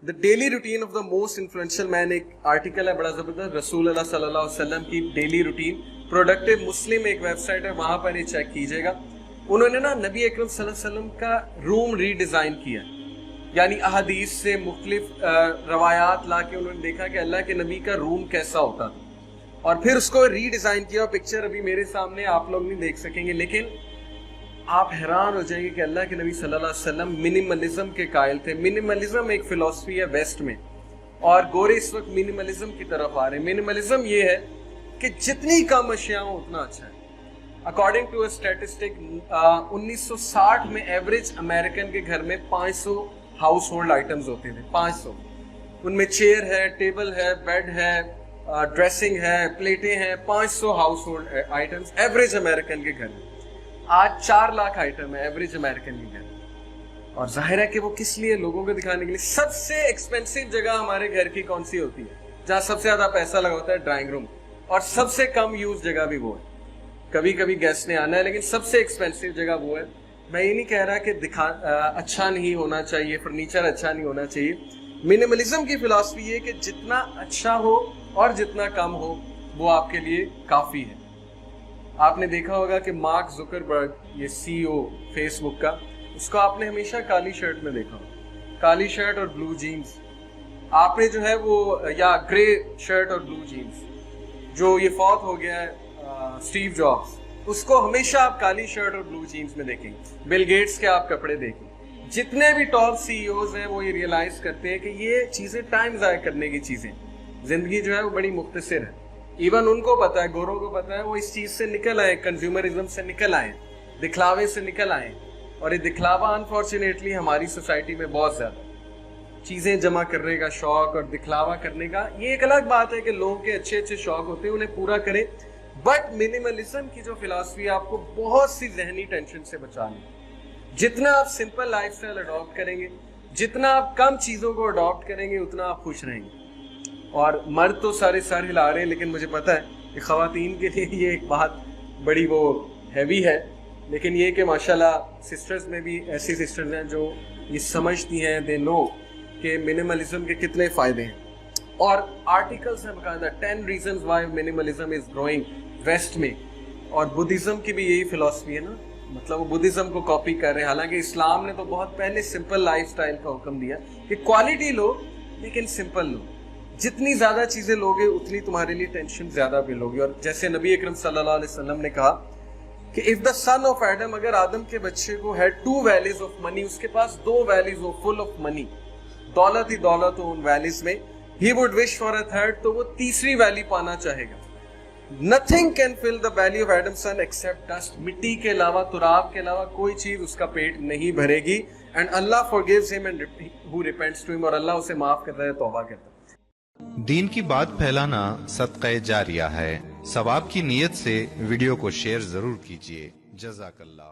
The daily routine of the most influential man, एक article है बड़ा जबरदस्त, रसूल अल्लाह सल्लल्लाहु अलैहि वसल्लम की डेली रूटीन, प्रोडक्टिव मुस्लिम एक वेबसाइट है, वहां पर ये चेक कीजिएगा। उन्होंने ना नबी अकरम सल्लल्लाहु अलैहि वसल्लम का रूम रीडिजाइन किया, यानी अहादीस से मुख्तलिफ रवायात ला के उन्होंने देखा कि अल्लाह के नबी का रूम कैसा होता था और फिर उसको रीडिजाइन किया। पिक्चर अभी मेरे सामने आप लोग नहीं देख सकेंगे, लेकिन आप हैरान हो जाएंगे कि अल्लाह के नबी सल्लल्लाहु अलैहि वसल्लम मिनिमलिज्म के कायल थे। मिनिमलिज्म एक फिलॉसफी है वेस्ट में, और गोरे इस वक्त मिनिमलिज्म की तरफ आ रहे हैं। मिनिमलिज्म ये है कि जितनी कम अशिया हो उतना अच्छा है। अकॉर्डिंग टू अ स्टैटिस्टिक 1960 में एवरेज अमेरिकन के घर में 500 हाउस होल्ड आइटम्स होते थे, 500। उनमें चेयर है, टेबल है, बेड है, ड्रेसिंग है, प्लेटें हैं, 500 house hold items average American के घर में। आज 4 लाख आइटम है एवरेज अमेरिकन के घर। और जाहिर है कि वो किस लिए, लोगों को दिखाने के लिए। सबसे एक्सपेंसिव जगह हमारे घर की कौन सी होती है, जहाँ सबसे ज्यादा पैसा लगा होता है? Drawing room. और सबसे कम यूज जगह भी वो है। कभी कभी गेस्ट ने आना है, लेकिन सबसे एक्सपेंसिव जगह वो है। मैं ये नहीं कह रहा कि अच्छा नहीं होना चाहिए, फर्नीचर अच्छा नहीं होना चाहिए। मिनिमलिज्म की फिलॉसफी ये कि जितना अच्छा हो और जितना कम हो वो आपके लिए काफी है। आपने देखा होगा कि मार्क जुकरबर्ग, ये सीईओ फेसबुक का, उसको आपने हमेशा काली शर्ट में देखा होगा, काली शर्ट और ब्लू जीन्स। आपने जो है वो, या ग्रे शर्ट और ब्लू जीन्स। जो ये फौत हो गया है स्टीव जॉब्स, उसको हमेशा आप काली शर्ट और ब्लू जीन्स में देखेंगे। बिल गेट्स के आप कपड़े देखें। जितने भी टॉप सीईओज हैं वो ये रियलाइज करते हैं कि ये चीजें टाइम जाया करने की चीजें, जिंदगी जो है वो बड़ी मुख्तसर है। इवन उनको पता है, गोरों को पता है, वो इस चीज से निकल आए, कंज्यूमरिज्म से निकल आए, दिखलावे से निकल आए। और ये दिखलावा अनफॉर्चुनेटली हमारी सोसाइटी में बहुत ज्यादा, चीजें जमा करने का शौक और दिखलावा करने का। ये एक अलग बात है कि लोगों के अच्छे अच्छे शौक होते हैं, उन्हें पूरा करें, बट मिनिमलिज्म की जो फिलॉसफी है आपको बहुत सी जहनी टेंशन से बचानी। जितना आप सिंपल लाइफस्टाइल अडॉप्ट करेंगे, जितना आप कम चीजों को अडॉप्ट करेंगे, उतना आप खुश रहेंगे। और मर्द तो सारे सर हिला रहे हैं, लेकिन मुझे पता है कि ख़वातीन के लिए ये एक बात बड़ी वो हैवी है। लेकिन ये कि माशाल्लाह सिस्टर्स में भी ऐसी सिस्टर्स हैं जो ये समझती हैं, दे नो कि मिनिमलिज्म के कितने फ़ायदे हैं। और आर्टिकल्स हैं बकायदा 10 reasons why minimalism is growing west में। और बुद्धिज़्म की भी यही फिलॉसफी है ना, मतलब वो बुद्धिज़्म को कॉपी कर रहे हैं। हालांकि इस्लाम ने तो बहुत पहले सिंपल लाइफस्टाइल का हुक्म दिया कि क्वालिटी लो लेकिन सिंपल लो। जितनी ज्यादा चीजें लोगे उतनी तुम्हारे लिए टेंशन ज्यादा भी लोगे। और जैसे नबी अकरम सल्लल्लाहु अलैहि वसल्लम ने कहा कि if the son of Adam, अगर आदम के बच्चे को हैड 2 वैलीज ऑफ मनी, उसके पास 2 वैलीज हो फुल ऑफ मनी, दौलत ही दौलत हो उन वैलीज में, he would wish for a third, तो वो तीसरी वैली पाना चाहेगा। Nothing can fill the valley of Adam son except dust, मिट्टी के अलावा, तुराब के अलावा कोई चीज उसका पेट नहीं भरेगी। एंड अल्लाह forgives him and who repents to him, और अल्लाह उसे माफ करता है, तौबा करता है। दीन की बात फैलाना सदक़े जारिया है। सवाब की नीयत से वीडियो को शेयर जरूर कीजिए। जज़ाकल्लाह।